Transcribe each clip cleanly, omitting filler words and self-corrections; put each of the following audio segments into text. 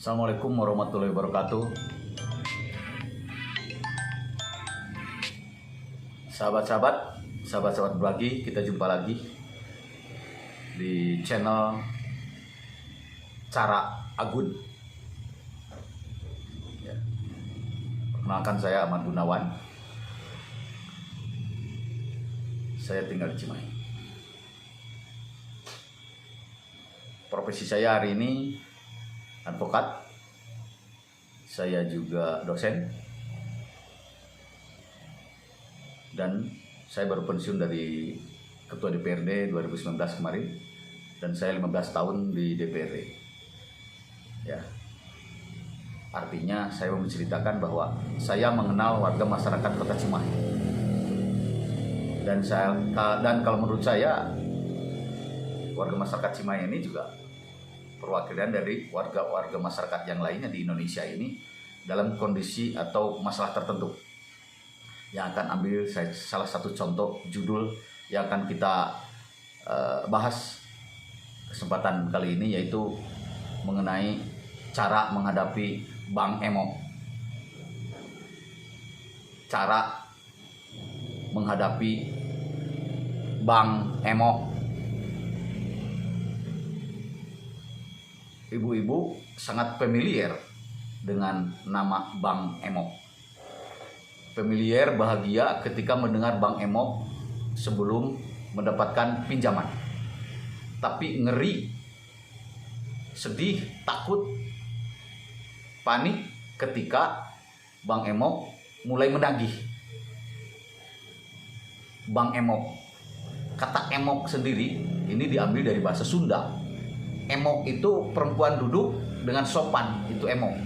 Assalamualaikum warahmatullahi wabarakatuh. Sahabat-sahabat berbagi, kita jumpa lagi di channel Cara Agun. Ya. Perkenalkan, saya Ahmad Gunawan. Saya tinggal di Cimahi. Profesi saya hari ini advokat, saya juga dosen, dan saya baru pensiun dari Ketua DPRD 2019 kemarin, dan saya 15 tahun di DPRD. Ya, artinya saya mau menceritakan bahwa saya mengenal warga masyarakat Kota Cimahi, dan kalau menurut saya warga masyarakat Cimahi ini juga perwakilan dari warga-warga masyarakat yang lainnya di Indonesia ini dalam kondisi atau masalah tertentu. Yang akan ambil salah satu contoh judul yang akan kita bahas kesempatan kali ini, yaitu mengenai cara menghadapi Bang Emo. Cara menghadapi Bang Emo. Ibu-ibu sangat familiar dengan nama Bang Emo. Familiar, bahagia ketika mendengar Bang Emo sebelum mendapatkan pinjaman. Tapi ngeri, sedih, takut, panik ketika Bang Emo mulai menagih. Bang Emo, kata emok sendiri ini diambil dari bahasa Sunda. Emok itu perempuan duduk dengan sopan, itu emok.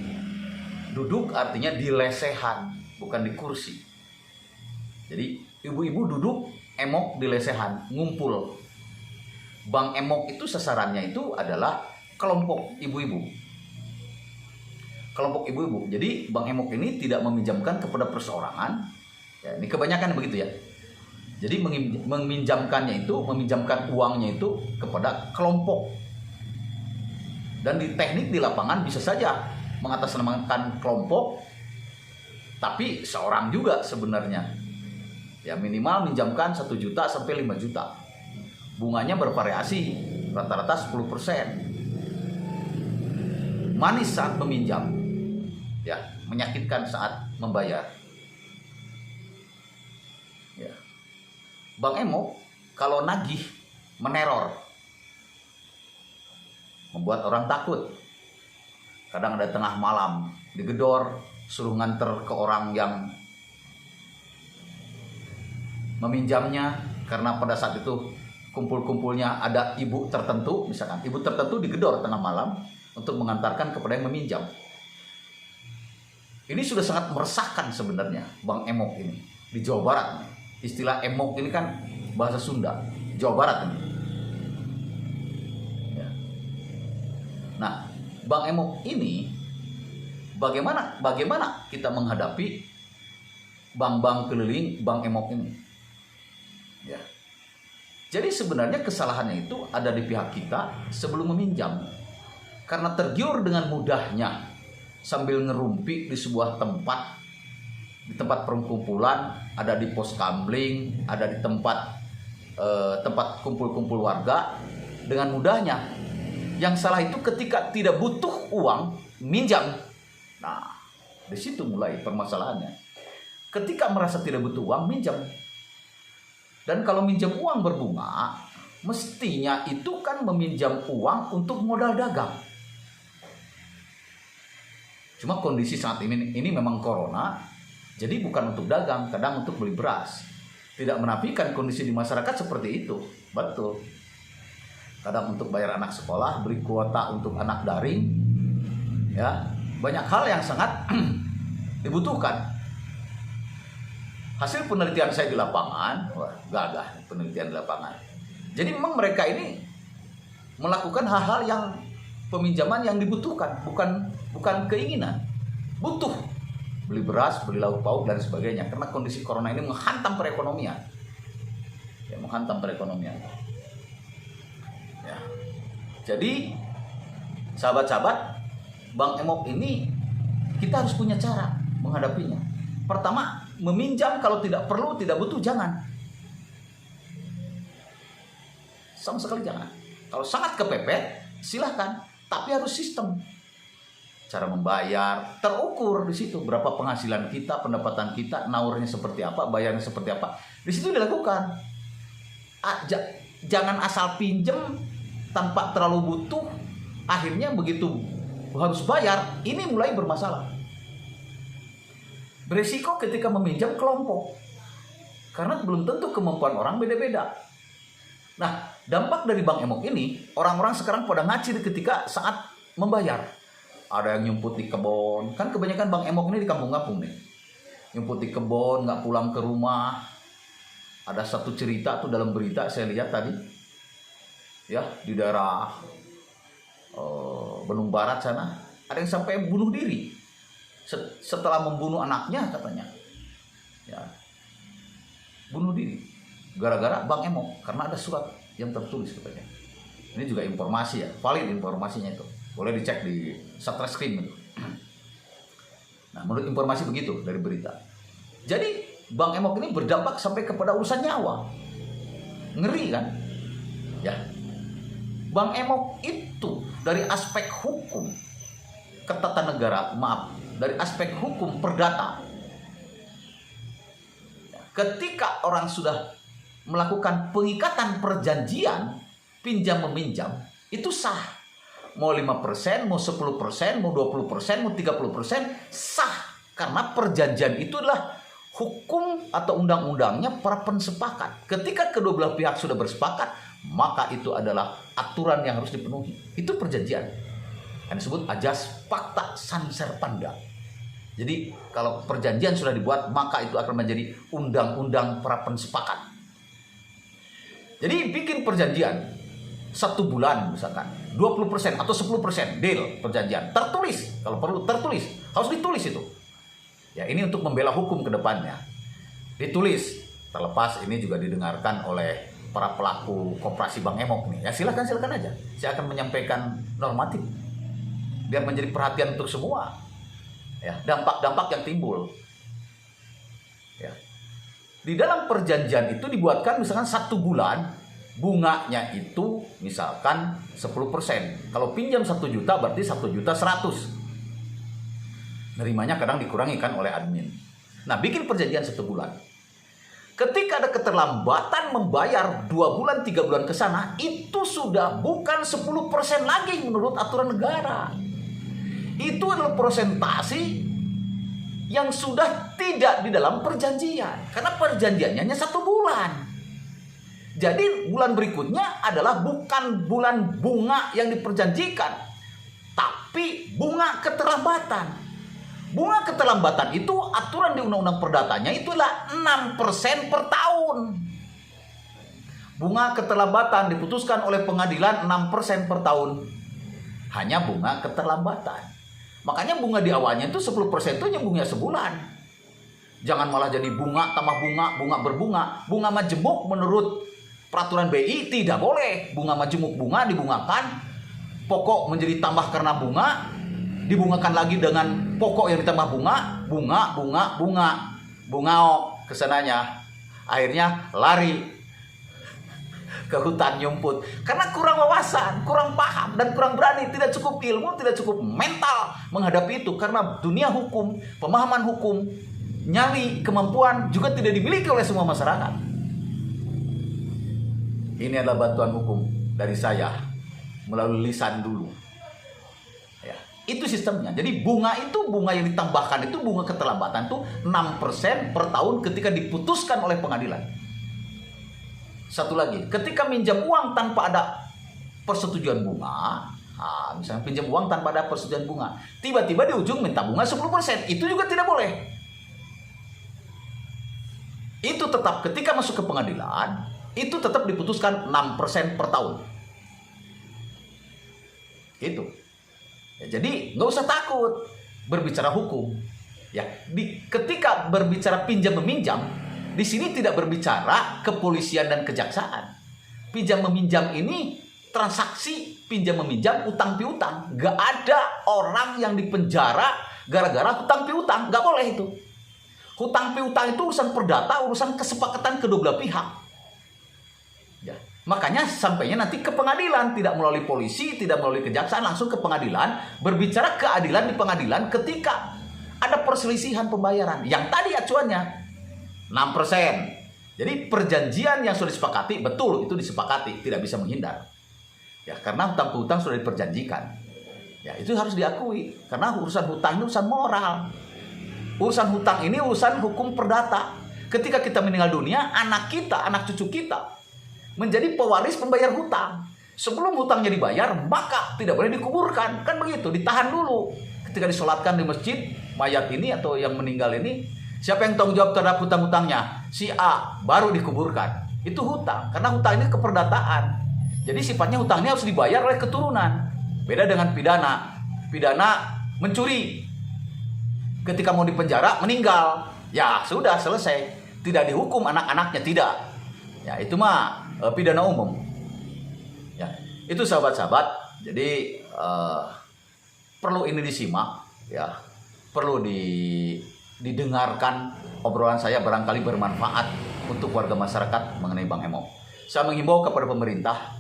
Duduk artinya di lesehan, bukan di kursi. Jadi ibu-ibu duduk, emok di lesehan, ngumpul. Bang Emok itu sasarannya itu adalah kelompok ibu-ibu. Kelompok ibu-ibu. Jadi Bang Emok ini tidak meminjamkan kepada perseorangan. Ya, ini kebanyakan begitu ya. Jadi meminjamkan uangnya itu kepada kelompok. Dan di teknik di lapangan bisa saja mengatasnamakan kelompok, tapi seorang juga sebenarnya. Ya, minimal minjamkan 1 juta sampai 5 juta. Bunganya bervariasi, rata-rata 10%. Manis saat meminjam, ya, menyakitkan saat membayar. Ya. Bang Emo kalau nagih meneror, membuat orang takut. Kadang ada tengah malam digedor, suruh nganter ke orang yang meminjamnya, karena pada saat itu kumpul-kumpulnya ada ibu tertentu, misalkan ibu tertentu digedor tengah malam untuk mengantarkan kepada yang meminjam. Ini sudah sangat meresahkan sebenarnya Bang Emok ini di Jawa Barat. Istilah emok ini kan bahasa Sunda, Jawa Barat ini. Nah, Bang Emok ini bagaimana kita menghadapi bank-bank keliling Bang Emok ini? Ya. Jadi sebenarnya kesalahannya itu ada di pihak kita sebelum meminjam. Karena tergiur dengan mudahnya sambil ngerumpi di sebuah tempat, di tempat perkumpulan, ada di pos kamling, ada di tempat kumpul-kumpul warga, dengan mudahnya. Yang salah itu ketika tidak butuh uang, minjam. Nah, di situ mulai permasalahannya. Ketika merasa tidak butuh uang, minjam. Dan kalau minjam uang berbunga, mestinya itu kan meminjam uang untuk modal dagang. Cuma kondisi saat ini memang corona, jadi bukan untuk dagang, kadang untuk beli beras. Tidak menafikan kondisi di masyarakat seperti itu, betul. Kadang untuk bayar anak sekolah, beli kuota untuk anak daring, ya, banyak hal yang sangat dibutuhkan. Hasil penelitian saya di lapangan, wah, gagah penelitian di lapangan. Jadi memang mereka ini melakukan hal-hal yang peminjaman yang dibutuhkan, bukan keinginan. Butuh beli beras, beli lauk pauk dan sebagainya, karena kondisi corona ini menghantam perekonomian. Ya, menghantam perekonomian. Ya. Jadi sahabat-sahabat, Bank Emok ini kita harus punya cara menghadapinya. Pertama, meminjam kalau tidak perlu, tidak butuh, jangan. Sama sekali jangan. Kalau sangat kepepet, silahkan. Tapi harus sistem. Cara membayar, terukur di situ. Berapa penghasilan kita, pendapatan kita, naurnya seperti apa, bayarnya seperti apa. Di situ dilakukan. Jangan asal pinjem tanpa terlalu butuh. Akhirnya begitu harus bayar, ini mulai bermasalah. Beresiko ketika meminjam kelompok, karena belum tentu kemampuan orang beda-beda. Nah, dampak dari Bank Emok ini, orang-orang sekarang pada ngacir ketika saat membayar. Ada yang nyumput di kebun, kan kebanyakan Bank Emok ini di kampung-kampung nih. Nyumput di kebun, nggak pulang ke rumah. Ada satu cerita tuh dalam berita saya lihat tadi, ya di daerah Bandung Barat sana, ada yang sampai bunuh diri. Setelah membunuh anaknya katanya, ya bunuh diri gara-gara Bank Emok karena ada surat yang tertulis katanya. Ini juga informasi ya, valid informasinya itu, boleh dicek di Satreskrim itu. Nah, menurut informasi begitu dari berita. Jadi Bank Emok ini berdampak sampai kepada urusan nyawa, ngeri kan? Ya, Bank Emok itu dari aspek hukum ketatanegaraan, dari aspek hukum perdata, ketika orang sudah melakukan pengikatan perjanjian pinjam meminjam, itu sah. Mau 5%, mau 10%, mau 20%, mau 30%, sah. Karena perjanjian itu adalah hukum atau undang-undangnya para pensepakat. Ketika kedua belah pihak sudah bersepakat, maka itu adalah aturan yang harus dipenuhi. Itu perjanjian. Yang disebut ajas fakta sanserpanda. Jadi kalau perjanjian sudah dibuat, maka itu akan menjadi undang-undang para pensepakat. Jadi bikin perjanjian 1 bulan misalkan 20% atau 10% deal perjanjian, tertulis, kalau perlu tertulis, harus ditulis itu. Ya, ini untuk membela hukum ke depannya. Ditulis, terlepas ini juga didengarkan oleh para pelaku koperasi Bank Emok nih. Ya silakan aja. Saya akan menyampaikan normatif biar menjadi perhatian untuk semua. Ya, dampak-dampak yang timbul. Ya. Di dalam perjanjian itu dibuatkan misalkan 1 bulan bunganya itu misalkan 10%. Kalau pinjam 1 juta berarti 1.100.000. Nerimanya kadang dikurangi kan oleh admin. Nah, bikin perjanjian 1 bulan. Ketika ada keterlambatan membayar 2 bulan, 3 bulan ke sana, itu sudah bukan 10% lagi menurut aturan negara. Itu adalah persentase yang sudah tidak di dalam perjanjian. Karena perjanjiannya hanya 1 bulan. Jadi bulan berikutnya adalah bukan bulan bunga yang diperjanjikan, tapi bunga keterlambatan. Bunga keterlambatan itu aturan di Undang-Undang Perdatanya itu adalah 6% per tahun. Bunga keterlambatan diputuskan oleh pengadilan 6% per tahun. Hanya bunga keterlambatan. Makanya bunga di awalnya itu 10% itu nyambungnya sebulan. Jangan malah jadi bunga tambah bunga, bunga berbunga. Bunga majemuk menurut peraturan BI tidak boleh. Bunga majemuk bunga dibungakan, pokok menjadi tambah karena bunga, dibungakan lagi dengan pokok yang ditambah bunga, bunga kesananya. Akhirnya lari ke hutan nyumput karena kurang wawasan, kurang paham dan kurang berani, tidak cukup ilmu, tidak cukup mental menghadapi itu. Karena dunia hukum, pemahaman hukum, nyali, kemampuan juga tidak dimiliki oleh semua masyarakat. Ini adalah bantuan hukum dari saya melalui lisan dulu. Ya, itu sistemnya. Jadi bunga itu, bunga yang ditambahkan itu, bunga keterlambatan itu 6% per tahun ketika diputuskan oleh pengadilan. Satu lagi, ketika minjam uang tanpa ada persetujuan bunga, misalnya pinjam uang tanpa ada persetujuan bunga, tiba-tiba di ujung minta bunga 10%, itu juga tidak boleh. Itu tetap ketika masuk ke pengadilan, itu tetap diputuskan 6% per tahun. Itu. Ya, jadi nggak usah takut berbicara hukum. Ya, ketika berbicara pinjam meminjam, di sini tidak berbicara kepolisian dan kejaksaan. Pinjam meminjam ini transaksi pinjam meminjam, utang piutang. Gak ada orang yang dipenjara gara-gara hutang piutang, gak boleh itu. Hutang piutang itu urusan perdata, urusan kesepakatan kedua belah pihak. Ya, makanya sampainya nanti ke pengadilan, tidak melalui polisi, tidak melalui kejaksaan, langsung ke pengadilan, berbicara keadilan di pengadilan ketika ada perselisihan pembayaran. Yang tadi acuannya 6%. Jadi perjanjian yang sudah disepakati, betul itu disepakati, tidak bisa menghindar. Ya, karena hutang piutang sudah diperjanjikan. Ya, itu harus diakui. Karena urusan hutang ini urusan moral. Urusan hutang ini urusan hukum perdata. Ketika kita meninggal dunia, anak kita, anak cucu kita menjadi pewaris pembayar hutang. Sebelum hutangnya dibayar, maka tidak boleh dikuburkan. Kan begitu, ditahan dulu. Ketika disolatkan di masjid, mayat ini atau yang meninggal ini, siapa yang tanggung jawab terhadap hutang-hutangnya? Si A, baru dikuburkan. Itu hutang, karena hutang ini keperdataan. Jadi sifatnya hutang ini harus dibayar oleh keturunan. Beda dengan pidana. Pidana mencuri. Ketika mau dipenjara, meninggal. Ya sudah, selesai. Tidak dihukum anak-anaknya, tidak. Ya itu mah pidana umum. Ya, itu sahabat-sahabat. Jadi perlu ini disimak. Ya, perlu didengarkan obrolan saya, barangkali bermanfaat untuk warga masyarakat mengenai Bang Emo. Saya menghimbau kepada pemerintah.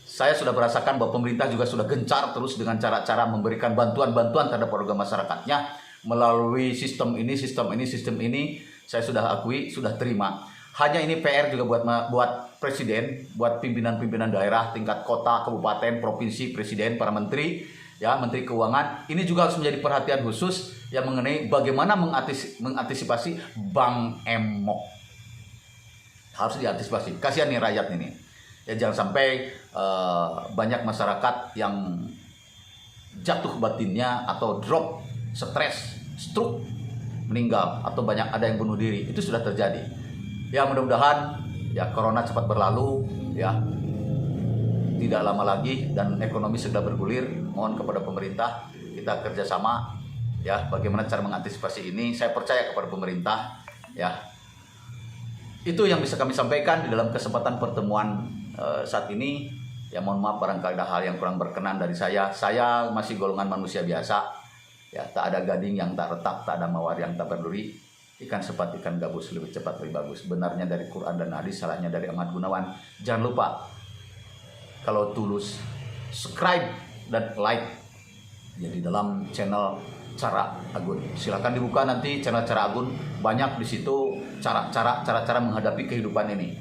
Saya sudah merasakan bahwa pemerintah juga sudah gencar terus dengan cara-cara memberikan bantuan-bantuan terhadap warga masyarakatnya melalui sistem ini. Saya sudah akui, sudah terima. Hanya ini PR juga buat presiden, buat pimpinan-pimpinan daerah tingkat kota, kabupaten, provinsi, presiden, para menteri, ya, menteri keuangan. Ini juga harus menjadi perhatian khusus yang mengenai bagaimana mengantisipasi Bang Emo. Harus diantisipasi. Kasihan nih rakyat ini. Ya, jangan sampai banyak masyarakat yang jatuh batinnya atau drop, stres, stroke, meninggal, atau banyak ada yang bunuh diri. Itu sudah terjadi. Ya, mudah-mudahan ya corona cepat berlalu, ya, tidak lama lagi, dan ekonomi segera bergulir. Mohon kepada pemerintah kita kerjasama, ya, bagaimana cara mengantisipasi ini. Saya percaya kepada pemerintah, ya. Itu yang bisa kami sampaikan di dalam kesempatan pertemuan saat ini. Ya, mohon maaf barangkali ada hal yang kurang berkenan dari saya. Saya masih golongan manusia biasa. Ya, tak ada gading yang tak retak, tak ada mawar yang tak berduri. Ikan sepat, ikan gabus, lebih cepat, lebih bagus. Benarnya dari Quran dan hadis, salahnya dari Ahmad Gunawan. Jangan lupa, kalau tulus, subscribe dan like ya di dalam channel Cara Agun. Silakan dibuka nanti channel Cara Agun. Banyak di situ cara-cara menghadapi kehidupan ini.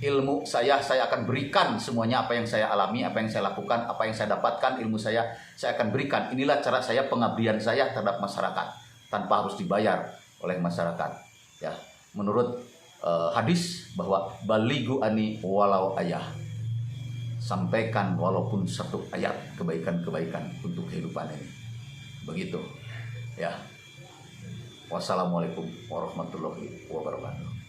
Ilmu saya akan berikan semuanya, apa yang saya alami, apa yang saya lakukan, apa yang saya dapatkan, ilmu saya akan berikan. Inilah cara saya, pengabdian saya terhadap masyarakat tanpa harus dibayar oleh masyarakat. Ya, menurut hadis bahwa baligu ani walau ayah, sampaikan walaupun satu ayat kebaikan-kebaikan untuk kehidupan ini. Begitu. Ya. Wassalamualaikum warahmatullahi wabarakatuh.